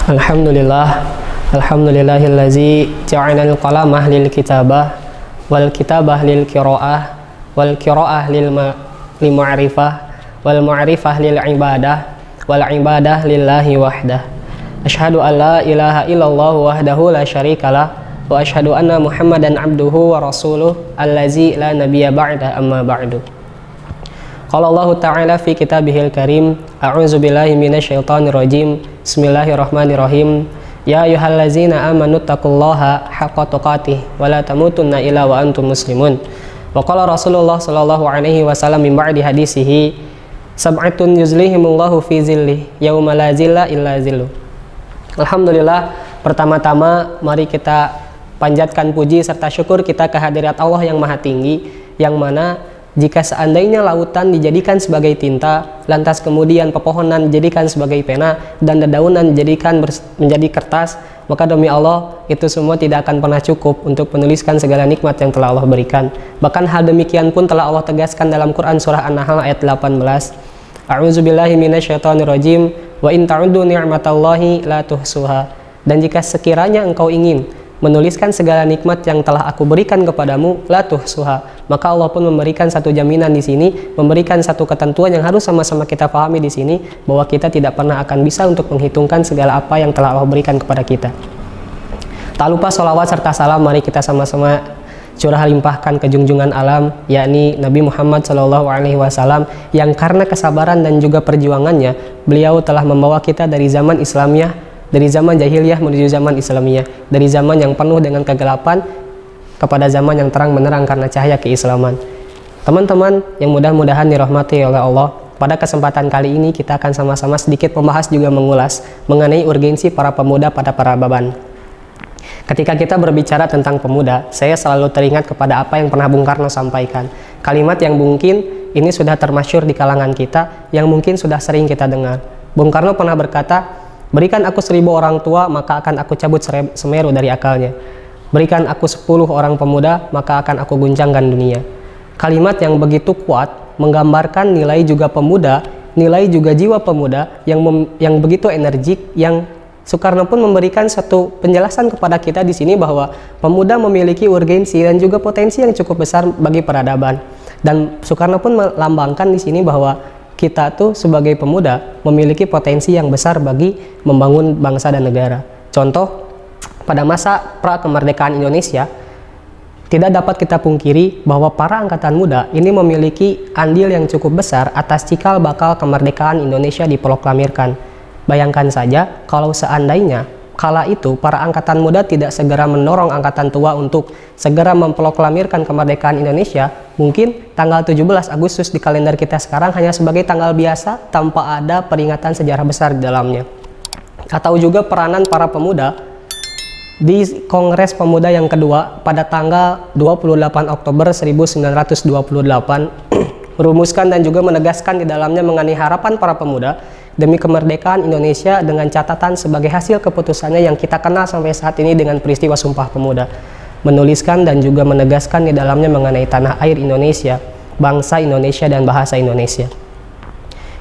Alhamdulillah, alhamdulillahillazi ja'alal qalamah lil kitabah wal kitabah lil qiraah wal qiraah lil ma'rifah wal ma'rifah lil ibadah wal ibadah lillahi wahdah. Asyhadu an la ilaha illallah wahdahu la syarikalah wa asyhadu anna Muhammadan abduhu wa rasuluh allazi la nabiyya ba'da amma ba'du. Qala Allah Ta'ala fi kitabihil karim, a'udzu billahi minasyaitonir rajim. Bismillahirrahmanirrahim. Ya ayyuhallazina amanu taqullaha haqqa tuqatih wa la tamutunna illa wa antum muslimun. Wa qala Rasulullah sallallahu alaihi wasallam min ba'di hadisihi, sab'atun yuzlihimullahu fi zillih yauma la zilla illa zilluh. Alhamdulillah, pertama-tama mari kita panjatkan puji serta syukur kita kehadirat Allah yang Maha Tinggi, yang mana jika seandainya lautan dijadikan sebagai tinta, lantas kemudian pepohonan dijadikan sebagai pena, dan dedaunan dijadikan menjadi kertas, maka demi Allah itu semua tidak akan pernah cukup untuk menuliskan segala nikmat yang telah Allah berikan. Bahkan hal demikian pun telah Allah tegaskan dalam Quran surah An-Nahl ayat 18. A'udzubillahi minasyaitonirrajim, wa in ta'uddu ni'matallahi la tuhsuha. Dan jika sekiranya engkau ingin menuliskan segala nikmat yang telah aku berikan kepadamu, la tuhsuha, maka Allah pun memberikan satu jaminan di sini, memberikan satu ketentuan yang harus sama-sama kita pahami di sini, bahwa kita tidak pernah akan bisa untuk menghitungkan segala apa yang telah Allah berikan kepada kita. Tak lupa sholawat serta salam mari kita sama-sama curah limpahkan ke junjungan alam, yakni Nabi Muhammad SAW, yang karena kesabaran dan juga perjuangannya, beliau telah membawa kita dari zaman Islamiyah, dari zaman jahiliyah menuju zaman Islamiyah, dari zaman yang penuh dengan kegelapan kepada zaman yang terang menerang karena cahaya keislaman. Teman-teman yang mudah-mudahan dirahmati oleh Allah, pada kesempatan kali ini kita akan sama-sama sedikit membahas juga mengulas mengenai urgensi para pemuda pada peradaban. Ketika kita berbicara tentang pemuda, saya selalu teringat kepada apa yang pernah Bung Karno sampaikan. Kalimat yang mungkin ini sudah termasyhur di kalangan kita, yang mungkin sudah sering kita dengar. Bung Karno pernah berkata, berikan aku 1000 orang tua, maka akan aku cabut Semeru dari akalnya. Berikan aku 10 orang pemuda, maka akan aku guncangkan dunia. Kalimat yang begitu kuat menggambarkan nilai juga pemuda, nilai juga jiwa pemuda yang begitu energik, yang Soekarno pun memberikan satu penjelasan kepada kita di sini bahwa pemuda memiliki urgensi dan juga potensi yang cukup besar bagi peradaban. Dan Soekarno pun melambangkan di sini bahwa kita tuh sebagai pemuda memiliki potensi yang besar bagi membangun bangsa dan negara. Contoh, pada masa pra-kemerdekaan Indonesia, tidak dapat kita pungkiri bahwa para angkatan muda ini memiliki andil yang cukup besar atas cikal bakal kemerdekaan Indonesia diproklamirkan. Bayangkan saja kalau seandainya kala itu para angkatan muda tidak segera mendorong angkatan tua untuk segera memproklamirkan kemerdekaan Indonesia, mungkin tanggal 17 Agustus di kalender kita sekarang hanya sebagai tanggal biasa tanpa ada peringatan sejarah besar di dalamnya. Atau juga peranan para pemuda di Kongres Pemuda yang kedua pada tanggal 28 Oktober 1928 merumuskan dan juga menegaskan di dalamnya mengenai harapan para pemuda demi kemerdekaan Indonesia dengan catatan sebagai hasil keputusannya yang kita kenal sampai saat ini dengan peristiwa Sumpah Pemuda. Menuliskan dan juga menegaskan di dalamnya mengenai tanah air Indonesia, bangsa Indonesia dan bahasa Indonesia.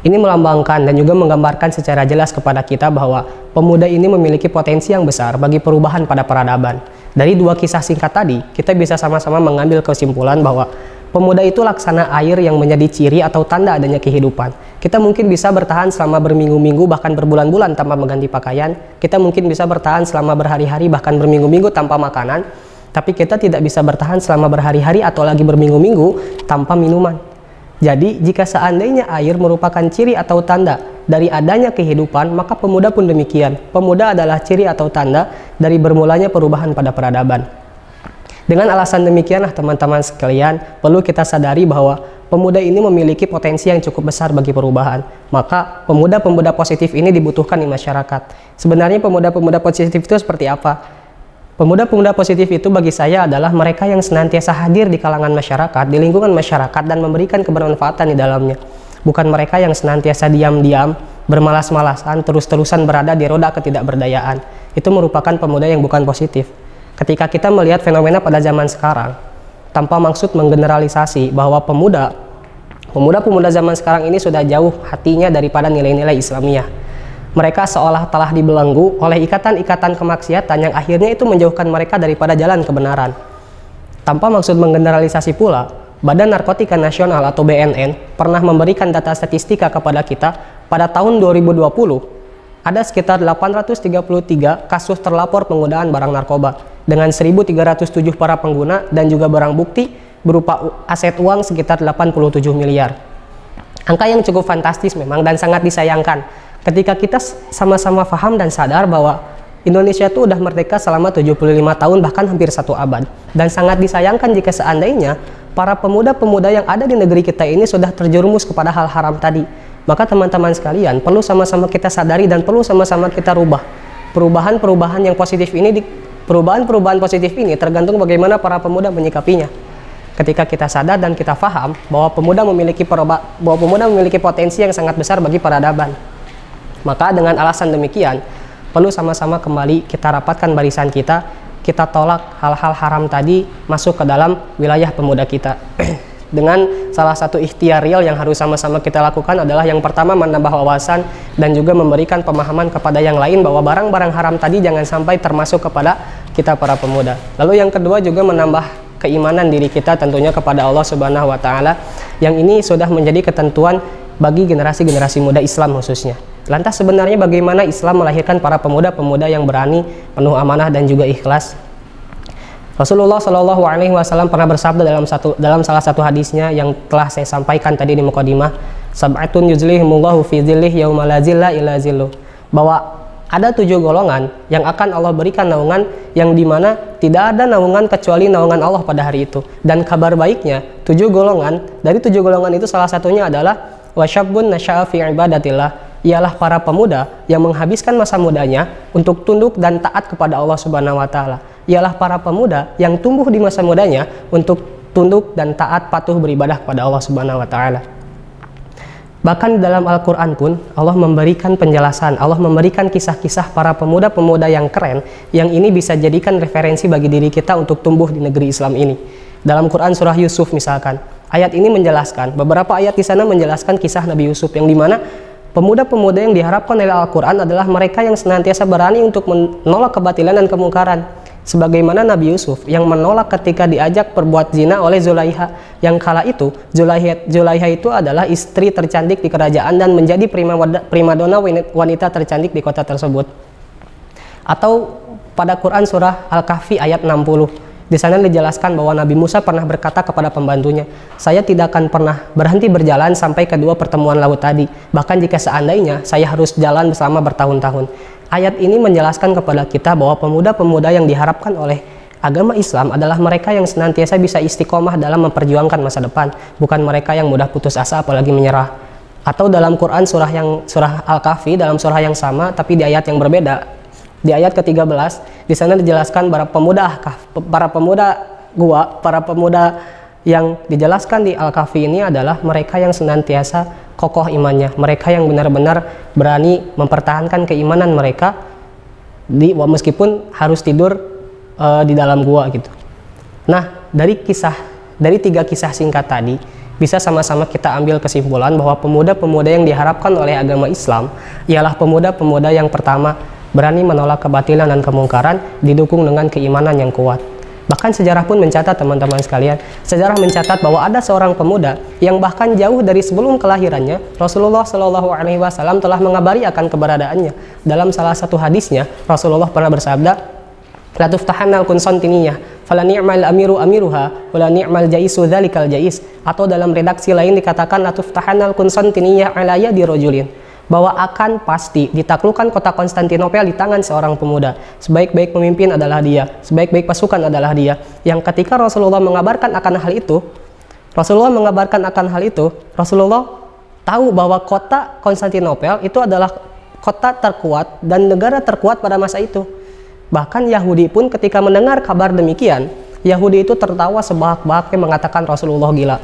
Ini melambangkan dan juga menggambarkan secara jelas kepada kita bahwa pemuda ini memiliki potensi yang besar bagi perubahan pada peradaban. Dari dua kisah singkat tadi, kita bisa sama-sama mengambil kesimpulan bahwa pemuda itu laksana air yang menjadi ciri atau tanda adanya kehidupan. Kita mungkin bisa bertahan selama berminggu-minggu bahkan berbulan-bulan tanpa mengganti pakaian. Kita mungkin bisa bertahan selama berhari-hari bahkan berminggu-minggu tanpa makanan. Tapi kita tidak bisa bertahan selama berhari-hari atau lagi berminggu-minggu tanpa minuman. Jadi jika seandainya air merupakan ciri atau tanda dari adanya kehidupan, maka pemuda pun demikian. Pemuda adalah ciri atau tanda dari bermulanya perubahan pada peradaban. Dengan alasan demikianlah teman-teman sekalian, perlu kita sadari bahwa pemuda ini memiliki potensi yang cukup besar bagi perubahan. Maka pemuda-pemuda positif ini dibutuhkan di masyarakat. Sebenarnya pemuda-pemuda positif itu seperti apa? Pemuda-pemuda positif itu bagi saya adalah mereka yang senantiasa hadir di kalangan masyarakat, di lingkungan masyarakat dan memberikan kebermanfaatan di dalamnya. Bukan mereka yang senantiasa diam-diam, bermalas-malasan, terus-terusan berada di roda ketidakberdayaan. Itu merupakan pemuda yang bukan positif. Ketika kita melihat fenomena pada zaman sekarang, tanpa maksud menggeneralisasi bahwa pemuda-pemuda zaman sekarang ini sudah jauh hatinya daripada nilai-nilai Islamiyah. Mereka seolah telah dibelenggu oleh ikatan-ikatan kemaksiatan yang akhirnya itu menjauhkan mereka daripada jalan kebenaran. Tanpa maksud menggeneralisasi pula, Badan Narkotika Nasional atau BNN pernah memberikan data statistika kepada kita pada tahun 2020 ada sekitar 833 kasus terlapor penggunaan barang narkoba dengan 1.307 para pengguna dan juga barang bukti berupa aset uang sekitar 87 miliar. Angka yang cukup fantastis memang dan sangat disayangkan ketika kita sama-sama paham dan sadar bahwa Indonesia itu udah merdeka selama 75 tahun bahkan hampir 1 abad, dan sangat disayangkan jika seandainya para pemuda-pemuda yang ada di negeri kita ini sudah terjerumus kepada hal haram tadi. Maka teman-teman sekalian perlu sama-sama kita sadari dan perlu sama-sama kita rubah. Perubahan-perubahan yang positif ini perubahan-perubahan positif ini tergantung bagaimana para pemuda menyikapinya. Ketika kita sadar dan kita paham bahwa pemuda memiliki potensi yang sangat besar bagi peradaban. Maka dengan alasan demikian, perlu sama-sama kembali kita rapatkan barisan kita tolak hal-hal haram tadi masuk ke dalam wilayah pemuda kita. Dengan salah satu ikhtiar real yang harus sama-sama kita lakukan adalah yang pertama menambah wawasan dan juga memberikan pemahaman kepada yang lain bahwa barang-barang haram tadi jangan sampai termasuk kepada kita para pemuda. Lalu yang kedua juga menambah keimanan diri kita tentunya kepada Allah Subhanahu wa taala, yang ini sudah menjadi ketentuan bagi generasi-generasi muda Islam khususnya. Lantas sebenarnya bagaimana Islam melahirkan para pemuda-pemuda yang berani, penuh amanah dan juga ikhlas? Rasulullah Shallallahu Alaihi Wasallam pernah bersabda dalam salah satu hadisnya yang telah saya sampaikan tadi di mukadimah, sab'atun yuzlihimullahu fi dzillih yauma la zilla illa zilluh, bahwa ada 7 golongan yang akan Allah berikan naungan yang dimana tidak ada naungan kecuali naungan Allah pada hari itu. Dan kabar baiknya 7 golongan, dari 7 golongan itu salah satunya adalah wasyabun nasya'a fi ibadatillah, ialah para pemuda yang menghabiskan masa mudanya untuk tunduk dan taat kepada Allah Subhanahu wa taala. Ialah para pemuda yang tumbuh di masa mudanya untuk tunduk dan taat patuh beribadah kepada Allah Subhanahu wa taala. Bahkan dalam Al-Qur'an pun Allah memberikan penjelasan, Allah memberikan kisah-kisah para pemuda-pemuda yang keren yang ini bisa jadikan referensi bagi diri kita untuk tumbuh di negeri Islam ini. Dalam Quran surah Yusuf misalkan, ayat ini menjelaskan, beberapa ayat di sana menjelaskan kisah Nabi Yusuf yang dimana pemuda-pemuda yang diharapkan oleh Al-Quran adalah mereka yang senantiasa berani untuk menolak kebatilan dan kemungkaran. Sebagaimana Nabi Yusuf yang menolak ketika diajak berbuat zina oleh Zulaiha, yang kala itu Zulaiha itu adalah istri tercantik di kerajaan dan menjadi primadona wanita tercantik di kota tersebut. Atau pada Quran surah Al-Kahfi ayat 60, di sana dijelaskan bahwa Nabi Musa pernah berkata kepada pembantunya, saya tidak akan pernah berhenti berjalan sampai kedua pertemuan laut tadi, bahkan jika seandainya saya harus jalan selama bertahun-tahun. Ayat ini menjelaskan kepada kita bahwa pemuda-pemuda yang diharapkan oleh agama Islam adalah mereka yang senantiasa bisa istiqomah dalam memperjuangkan masa depan, bukan mereka yang mudah putus asa apalagi menyerah. Atau dalam Quran surah Al-Kahfi, dalam surah yang sama tapi di ayat yang berbeda, di ayat ke-13 di sana dijelaskan para pemuda yang dijelaskan di Al-Kahfi ini adalah mereka yang senantiasa kokoh imannya, mereka yang benar-benar berani mempertahankan keimanan mereka meskipun harus tidur di dalam gua gitu. Nah, dari 3 kisah singkat tadi bisa sama-sama kita ambil kesimpulan bahwa pemuda-pemuda yang diharapkan oleh agama Islam ialah pemuda-pemuda yang pertama berani menolak kebatilan dan kemungkaran didukung dengan keimanan yang kuat. Bahkan sejarah pun mencatat, teman-teman sekalian, sejarah mencatat bahwa ada seorang pemuda yang bahkan jauh dari sebelum kelahirannya Rasulullah Shallallahu Alaihi Wasallam telah mengabari akan keberadaannya. Dalam salah satu hadisnya Rasulullah pernah bersabda, la tuftahannal Konstantiniyah fala ni'mal amiru amiruha wala ni'mal jaisu dzalikal jais. Atau dalam redaksi lain dikatakan la tuftahannal Konstantiniyah ala yadi rajulin, bahwa akan pasti ditaklukkan kota Konstantinopel di tangan seorang pemuda. Sebaik-baik pemimpin adalah dia, sebaik-baik pasukan adalah dia. Yang ketika Rasulullah mengabarkan akan hal itu, Rasulullah tahu bahwa kota Konstantinopel itu adalah kota terkuat dan negara terkuat pada masa itu. Bahkan Yahudi pun ketika mendengar kabar demikian, Yahudi itu tertawa sebahak-bahaknya mengatakan Rasulullah gila.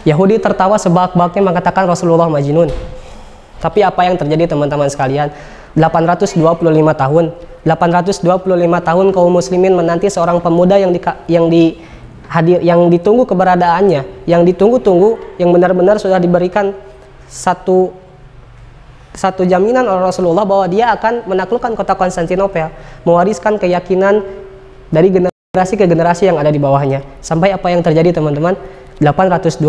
Yahudi tertawa sebahak-bahaknya mengatakan Rasulullah majnun. Tapi apa yang terjadi, teman-teman sekalian? 825 tahun kaum muslimin menanti seorang pemuda yang ditunggu keberadaannya, yang ditunggu-tunggu, yang benar-benar sudah diberikan satu satu jaminan oleh Rasulullah bahwa dia akan menaklukkan kota Konstantinopel, mewariskan keyakinan dari generasi ke generasi yang ada di bawahnya. Sampai apa yang terjadi teman-teman? 825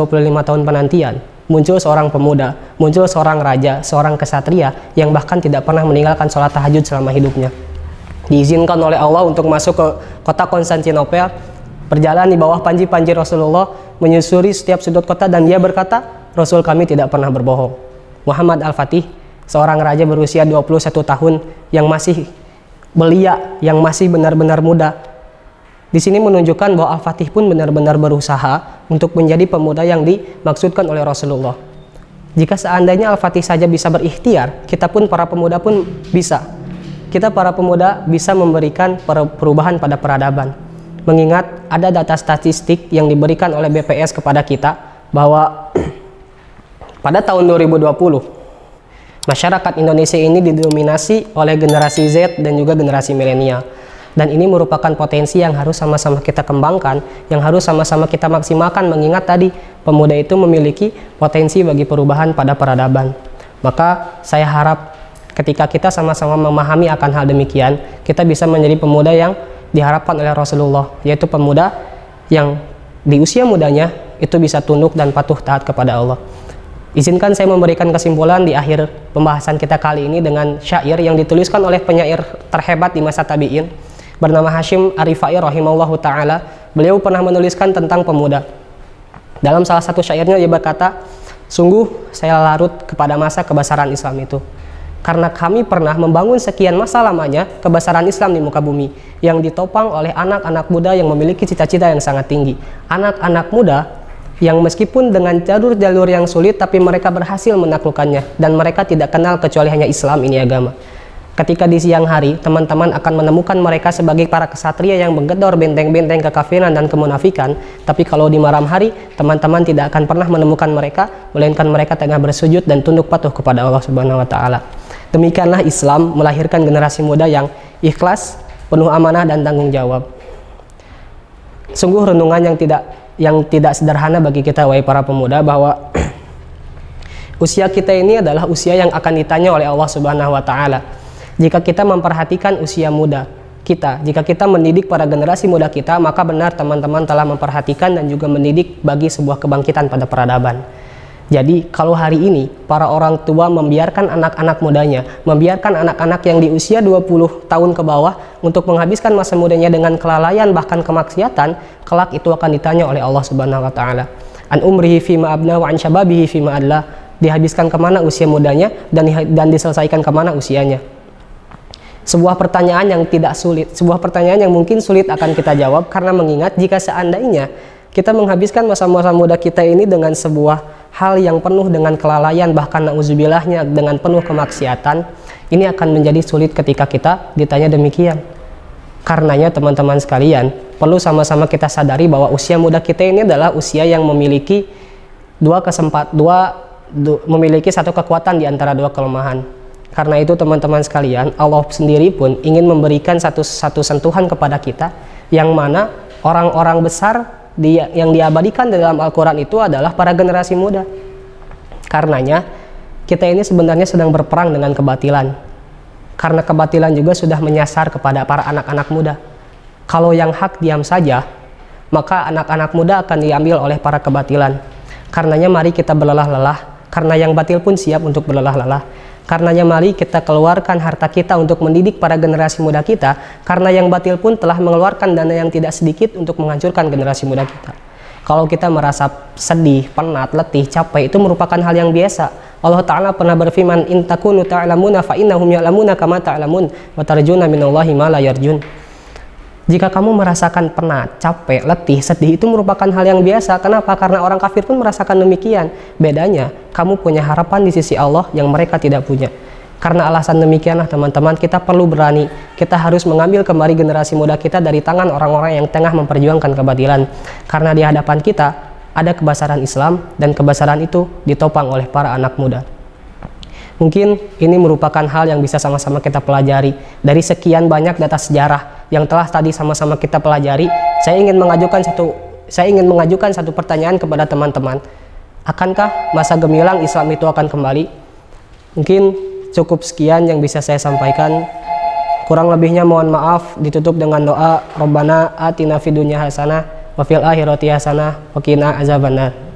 tahun penantian, muncul seorang pemuda, muncul seorang raja, seorang kesatria yang bahkan tidak pernah meninggalkan sholat tahajud selama hidupnya. Diizinkan oleh Allah untuk masuk ke kota Konstantinopel, berjalan di bawah panji-panji Rasulullah, menyusuri setiap sudut kota, dan dia berkata, Rasul kami tidak pernah berbohong. Muhammad Al-Fatih, seorang raja berusia 21 tahun yang masih belia, yang masih benar-benar muda. Di sini menunjukkan bahwa Al-Fatih pun benar-benar berusaha untuk menjadi pemuda yang dimaksudkan oleh Rasulullah. Jika seandainya Al-Fatih saja bisa berikhtiar, kita pun para pemuda pun bisa. Kita para pemuda bisa memberikan perubahan pada peradaban. Mengingat ada data statistik yang diberikan oleh BPS kepada kita bahwa pada tahun 2020 masyarakat Indonesia ini didominasi oleh generasi Z dan juga generasi milenial. Dan ini merupakan potensi yang harus sama-sama kita kembangkan, yang harus sama-sama kita maksimalkan, mengingat tadi pemuda itu memiliki potensi bagi perubahan pada peradaban. Maka saya harap ketika kita sama-sama memahami akan hal demikian, kita bisa menjadi pemuda yang diharapkan oleh Rasulullah, yaitu pemuda yang di usia mudanya itu bisa tunduk dan patuh taat kepada Allah. Izinkan saya memberikan kesimpulan di akhir pembahasan kita kali ini dengan syair yang dituliskan oleh penyair terhebat di masa tabi'in, bernama Hashim Arifai rahimahullahu ta'ala. Beliau pernah menuliskan tentang pemuda. Dalam salah satu syairnya dia berkata, sungguh saya larut kepada masa kebesaran Islam itu, karena kami pernah membangun sekian masa lamanya kebesaran Islam di muka bumi, yang ditopang oleh anak-anak muda yang memiliki cita-cita yang sangat tinggi. Anak-anak muda yang meskipun dengan jalur-jalur yang sulit, tapi mereka berhasil menaklukkannya, dan mereka tidak kenal kecuali hanya Islam ini agama. Ketika di siang hari, teman-teman akan menemukan mereka sebagai para kesatria yang menggedor benteng-benteng kekafiran dan kemunafikan. Tapi kalau di malam hari, teman-teman tidak akan pernah menemukan mereka, melainkan mereka tengah bersujud dan tunduk patuh kepada Allah Subhanahu wa Ta'ala. Demikianlah Islam melahirkan generasi muda yang ikhlas, penuh amanah dan tanggung jawab. Sungguh renungan yang tidak sederhana bagi kita, wahai para pemuda, bahwa usia kita ini adalah usia yang akan ditanya oleh Allah Subhanahu wa Ta'ala. Jika kita memperhatikan usia muda kita, jika kita mendidik para generasi muda kita, maka benar teman-teman telah memperhatikan dan juga mendidik bagi sebuah kebangkitan pada peradaban. Jadi kalau hari ini para orang tua membiarkan anak-anak mudanya, membiarkan anak-anak yang di usia 20 tahun ke bawah untuk menghabiskan masa mudanya dengan kelalaian bahkan kemaksiatan, kelak itu akan ditanya oleh Allah Subhanahu wa Ta'ala. An umrihi fima abna wa an syababihi fima adla. Dihabiskan kemana usia mudanya dan diselesaikan kemana usianya. Sebuah pertanyaan yang tidak sulit, sebuah pertanyaan yang mungkin sulit akan kita jawab, karena mengingat jika seandainya kita menghabiskan masa-masa muda kita ini dengan sebuah hal yang penuh dengan kelalaian, bahkan na'udzubillahnya dengan penuh kemaksiatan, ini akan menjadi sulit ketika kita ditanya demikian. Karenanya teman-teman sekalian, perlu sama-sama kita sadari bahwa usia muda kita ini adalah usia yang memiliki memiliki satu kekuatan di antara dua kelemahan. Karena itu teman-teman sekalian, Allah sendiri pun ingin memberikan satu sentuhan kepada kita, yang mana orang-orang besar yang diabadikan dalam Al-Quran itu adalah para generasi muda. Karenanya kita ini sebenarnya sedang berperang dengan kebatilan, karena kebatilan juga sudah menyasar kepada para anak-anak muda. Kalau yang hak diam saja, maka anak-anak muda akan diambil oleh para kebatilan. Karenanya mari kita berlelah-lelah, karena yang batil pun siap untuk berlelah-lelah. Karenanya mari kita keluarkan harta kita untuk mendidik para generasi muda kita, karena yang batil pun telah mengeluarkan dana yang tidak sedikit untuk menghancurkan generasi muda kita. Kalau kita merasa sedih, penat, letih, capek, itu merupakan hal yang biasa. Allah Ta'ala pernah berfirman, in takunu ta'lamuna fa innahum ya'lamuna kama ta'lamun wa tarjuna minallahi ma la yarjun. Jika kamu merasakan penat, capek, letih, sedih, itu merupakan hal yang biasa. Kenapa? Karena orang kafir pun merasakan demikian. Bedanya, kamu punya harapan di sisi Allah yang mereka tidak punya. Karena alasan demikianlah teman-teman, kita perlu berani. Kita harus mengambil kembali generasi muda kita dari tangan orang-orang yang tengah memperjuangkan kebatilan. Karena di hadapan kita ada kebesaran Islam, dan kebesaran itu ditopang oleh para anak muda. Mungkin ini merupakan hal yang bisa sama-sama kita pelajari. Dari sekian banyak data sejarah yang telah tadi sama-sama kita pelajari, saya ingin mengajukan satu pertanyaan kepada teman-teman. Akankah masa gemilang Islam itu akan kembali? Mungkin cukup sekian yang bisa saya sampaikan. Kurang lebihnya mohon maaf. Ditutup dengan doa Rabbana atina fid dunya hasanah wa fil akhirati hasanah wa qina azabannar.